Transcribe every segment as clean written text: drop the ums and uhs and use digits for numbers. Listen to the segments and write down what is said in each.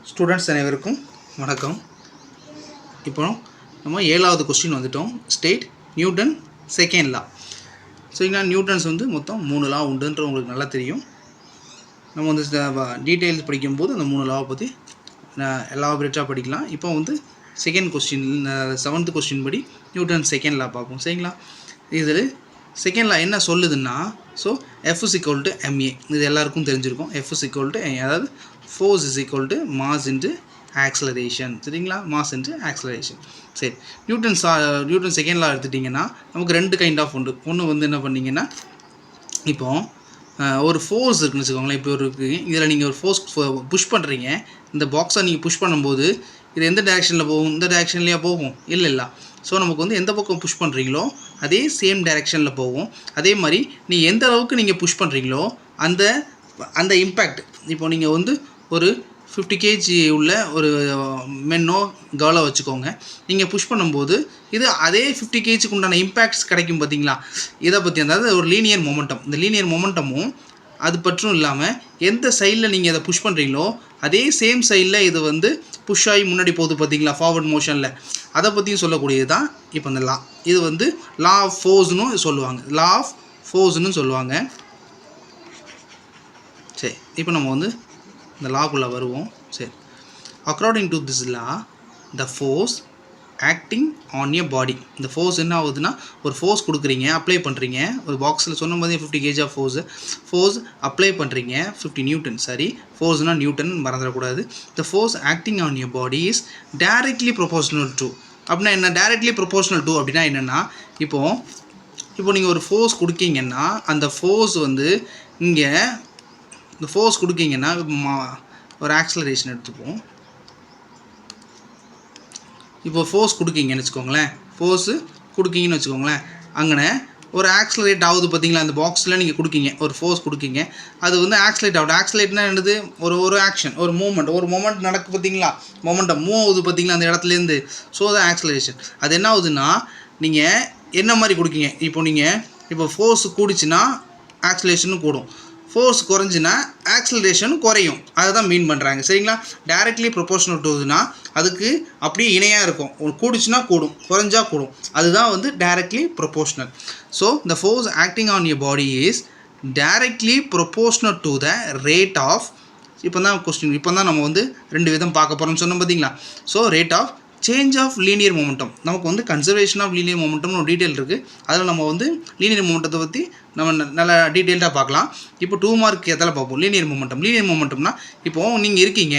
Students அனைவருக்கும் வணக்கம். இப்போ நம்ம 7வது கொஸ்டின் வந்துட்டோம். State Newton second law. சரிங்களா, நியூட்டன்ஸ் வந்து மொத்தம் 3 லா உண்டுன்ற உங்களுக்கு நல்லா தெரியும். நம்ம வந்து டீட்டெயில்ஸ் படிக்கும்போது அந்த 3 லாவை பற்றி எலாபரேட்டாக படிக்கலாம். இப்போ வந்து செகண்ட் கொஸ்டின் 7th கொஸ்டின் படி நியூட்டன் செகண்ட் லா பார்ப்போம். சரிங்களா, இதில் செகண்ட் லா என்ன சொல்லுதுன்னா, so F is equal to ma, இது எல்லாருக்கும் தெரிஞ்சிருக்கும். F is equal to அதாவது force is equal to mass into acceleration. சரிங்களா, மாஸ் இன்ட்டு ஆக்ஸலரேஷன். சரி, நியூட்டன் செகண்ட் லா எடுத்துட்டிங்கன்னா நமக்கு 2 கைண்ட் ஆஃப் உண்டு. ஒன்று வந்து என்ன பண்ணிங்கன்னா, இப்போது ஒரு ஃபோர்ஸ் இருக்குன்னு வச்சுக்கோங்களேன். இப்போ இருக்குது, இதில் நீங்கள் ஒரு ஃபோர்ஸ் புஷ் பண்ணுறீங்க. இந்த பாக்ஸை நீங்கள் புஷ் பண்ணும்போது இது எந்த டேரெக்ஷனில் போகும்? இந்த டேரெக்ஷன்லேயே போகும்? இல்லை. ஸோ நமக்கு வந்து எந்த பக்கம் புஷ் பண்ணுறீங்களோ அதே சேம் டைரெக்ஷனில் போகும். அதே மாதிரி நீங்கள் எந்த அளவுக்கு நீங்கள் புஷ் பண்ணுறீங்களோ அந்த இம்பேக்ட், இப்போ நீங்கள் வந்து ஒரு 50 kg உள்ள ஒரு மென்னோ கேர்ளை வச்சுக்கோங்க. நீங்கள் புஷ் பண்ணும்போது இது அதே 50 kgக்கு உண்டான இம்பேக்ட்ஸ் கிடைக்கும். பார்த்தீங்களா, இதை பற்றி அதாவது ஒரு லீனியர் மொமெண்டம். இந்த லீனியர் மொமெண்டமும் அது பற்றும் இல்லாமல் எந்த சைடில் நீங்கள் அதை புஷ் பண்ணுறீங்களோ அதே சேம் சைடில் இது வந்து புஷ் ஆகி முன்னாடி போகுது. பார்த்தீங்களா, ஃபார்வர்ட் மோஷனில். அதை பற்றியும் சொல்லக்கூடியது தான் இப்போ இந்த லா. இது வந்து லா ஆஃப் ஃபோர்ஸ்னு சொல்லுவாங்க. லா ஆஃப் ஃபோர்ஸ்னு சொல்லுவாங்க. சரி, இப்போ நம்ம வந்து இந்த லாக்குள்ளே வருவோம். சரி, according to this law the force acting on a body. இந்த ஃபோர்ஸ் என்ன ஆகுதுன்னா, ஒரு ஃபோர்ஸ் கொடுக்குறீங்க, அப்ளை பண்ணுறீங்க. ஒரு பாக்ஸில் சொன்ன போதே 50 kg ஆஃப் ஃபோர்ஸ் அப்ளை பண்ணுறீங்க. 50 நியூட்டன். சரி, ஃபோர்ஸ்னால் நியூட்டன் மறந்துடக்கூடாது. த force acting on a body is directly proportional to. அப்படின்னா என்ன? டைரக்ட்லி ப்ரொபோர்ஷனல் டு அப்படின்னா என்னென்னா, இப்போ நீங்கள் ஒரு ஃபோர்ஸ் கொடுக்கீங்கன்னா அந்த ஃபோர்ஸ் வந்து இங்கே இந்த ஃபோர்ஸ் கொடுக்கீங்கன்னா ஒரு ஆக்ஸலரேஷன் எடுத்துப்போம். இப்போ ஃபோர்ஸ் கொடுக்கீங்கன்னு வச்சுக்கோங்களேன். ஃபோர்ஸு கொடுக்கீங்கன்னு வச்சுக்கோங்களேன். அங்கே ஒரு ஆக்ஸலரேட் ஆகுது. பார்த்தீங்களா, அந்த பாக்ஸில் நீங்கள் கொடுக்கீங்க, ஒரு ஃபோர்ஸ் கொடுக்கீங்க, அது வந்து ஆக்ஸலேட் ஆகுது. ஆக்ஸலேட்னா என்னது? ஒரு ஆக்ஷன், ஒரு மூமெண்ட் நடக்கு. பார்த்தீங்களா, மொமெண்டம் மூவ் ஆகுது. பார்த்தீங்களா, அந்த இடத்துலேருந்து. ஸோ அது ஆக்ஸலரேஷன். அது என்ன ஆகுதுன்னா, நீங்கள் என்ன மாதிரி கொடுக்கீங்க. இப்போ ஃபோர்ஸ் கூடிச்சுன்னா ஆக்ஸலரேஷனும் கூடும், ஃபோர்ஸ் குறைஞ்சின்னா ஆக்ஸலரேஷன் குறையும். அதை தான் மீன் பண்ணுறாங்க. சரிங்களா, டைரக்ட்லி ப்ரொபோர்ஷனல் டுனா அதுக்கு அப்படியே இணையாக இருக்கும். கூடிச்சுன்னா கூடும், குறைஞ்சா கூடும். அதுதான் வந்து directly proportional. So the force acting on your body is directly proportional to the rate of. இப்போ தான் நம்ம வந்து 2 விதம் பார்க்க போகிறோம்னு சொன்னோம். பார்த்தீங்களா, so rate of change of linear momentum. நமக்கு வந்து கன்சர்வேஷன் ஆஃப் லீனியர் மொமெண்டம்னு ஒரு டீட்டெயில் இருக்குது. அதில் நம்ம வந்து லீனியர் மொமெண்டத்தை பற்றி நம்ம நல்லா டீட்டெயில்டாக பார்க்கலாம். இப்போ 2 மார்க் எதில் பார்ப்போம்? லீனியர் மொமெண்டம்னா இப்போது நீங்கள் இருக்கீங்க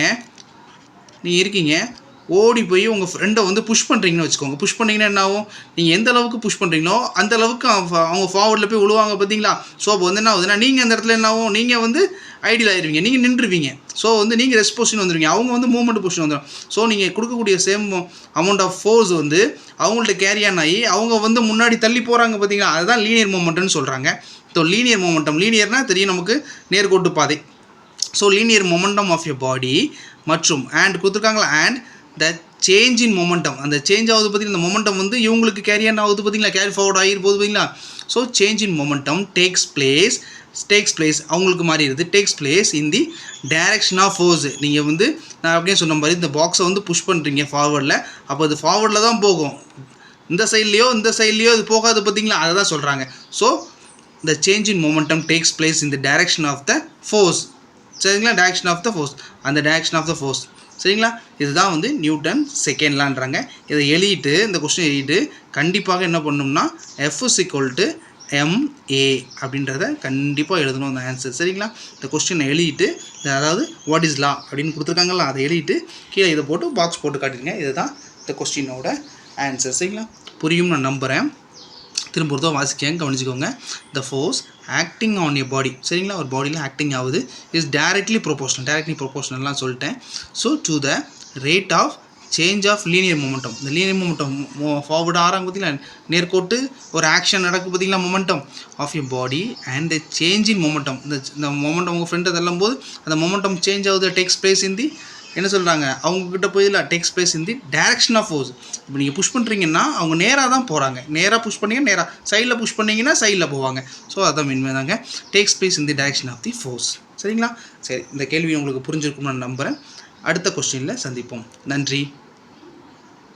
ஓடி போய் உங்கள் ஃப்ரெண்டை வந்து புஷ் பண்ணுறீங்கன்னு வச்சுக்கோங்க. புஷ் பண்ணிங்கன்னா என்ன ஆகும்? நீங்கள் எந்த அளவுக்கு புஷ் பண்ணுறீங்களோ அந்த அளவுக்கு அவங்க ஃபார்வர்டில் போய் விழுவாங்க. பார்த்தீங்களா, ஸோ அப்போ வந்து என்ன ஆகுதுன்னா, நீங்கள் அந்த இடத்துல என்ன ஆகும்? நீங்கள் வந்து ஐடியல் ஆகிடுவீங்க, நீங்கள் நின்றுவீங்க. ஸோ வந்து நீங்கள் ரெஸ்ட் பொசிஷன் வந்துடுவீங்க, அவங்க வந்து மூவ்மெண்ட் பொசிஷன் வந்துடும். ஸோ நீங்கள் கொடுக்கக்கூடிய சேம் அமௌண்ட் ஆஃப் ஃபோர்ஸ் வந்து அவங்கள்ட்ட கேரியான் ஆகி அவங்க வந்து முன்னாடி தள்ளி போகிறாங்க. பார்த்தீங்களா, அதுதான் லீனியர் மொமெண்ட்னு சொல்கிறாங்க. ஸோ லீனியர் மொமெண்டம், லீனியர்னால் தெரியும் நமக்கு, நேர்கோட்டு பாதை. So linear momentum of your body மற்றும் கொடுத்துருக்காங்களா, and the change in momentum. அந்த சேஞ்ச் ஆகுது பார்த்தீங்கன்னா, இந்த மொமெண்டம் வந்து இவங்களுக்கு கேரியான் ஆகுது. பார்த்தீங்களா, கேரி ஃபார்வர்ட் ஆகிருப்போது. பார்த்தீங்களா, so change in momentum takes place அவங்களுக்கு மாறிடுது. Takes place in the direction of force. நீங்கள் வந்து நான் அப்படியே சொன்ன மாதிரி இந்த பாக்ஸை வந்து புஷ் பண்ணுறீங்க ஃபார்வர்டில். அப்போ அது ஃபார்வர்டில் தான் போகும், இந்த சைட்லேயோ இது போகாது. பார்த்தீங்களா, அதை தான் சொல்கிறாங்க. So the change in momentum takes place in the direction of the force. சரிங்களா, டைரக்ஷன் ஆஃப் த ஃபோர்ஸ், அந்த டைரக்ஷன் ஆஃப் த ஃபோர்ஸ். சரிங்களா, இதுதான் வந்து நியூட்டன் செகண்ட் லான்றாங்க. இதை எழுதிட்டு, இந்த கொஸ்டின் எழுதிட்டு கண்டிப்பாக என்ன பண்ணணும்னா F is equal to ma அப்படின்றத கண்டிப்பாக எழுதணும், அந்த ஆன்சர். சரிங்களா, இந்த கொஸ்டினை எழுதிட்டு, அதாவது வாட் இஸ் லா அப்படின்னு கொடுத்துருக்காங்களா, அதை எழுதிட்டு கீழே இதை போட்டு பாக்ஸ் போட்டு காட்டிடுங்க. இதுதான் இந்த கொஸ்டினோட ஆன்சர். சரிங்களா, புரியும் நான் நம்புகிறேன். திரும்ப ஒரு வாசிக்கங்க, கவனிச்சுக்கோங்க. The force acting on a body. சரிங்களா, ஒரு பாடியில் ஆக்டிங் ஆகுது இஸ் டைரக்ட்லி ப்ரொபோர்ஷனல்லாம் சொல்லிட்டேன். So to the rate of change of linear momentum. இந்த லீனியர் மொமெண்டம் ஃபார்வர்டு ஆறாங்க. பார்த்தீங்களா, நேர்கோட்டு ஒரு ஆக்ஷன் நடக்குது. பார்த்தீங்களா, momentum of a body and change in momentum. இந்த மொமெண்டம் உங்கள் ஃப்ரெண்டை தள்ளும் போது அந்த மொமெண்டம் சேஞ்ச் ஆகுது. டேக்ஸ் பிளேஸ் இன் தி என்ன சொல்கிறாங்க, அவங்கக்கிட்ட போயில takes place in the direction of force. இப்போ நீங்கள் புஷ் பண்ணுறீங்கன்னா அவங்க நேராக தான் போகிறாங்க. நேராக புஷ் பண்ணிங்கன்னா நேராக, சைடில் புஷ் பண்ணிங்கன்னா சைடில் போவாங்க. ஸோ அதான் மீன் தாங்க, takes place in the direction of the force. சரிங்களா? சரி, இந்த கேள்வி உங்களுக்கு புரிஞ்சிருக்கும்னு நான் நம்புகிறேன். அடுத்த கொஸ்டினில் சந்திப்போம். நன்றி.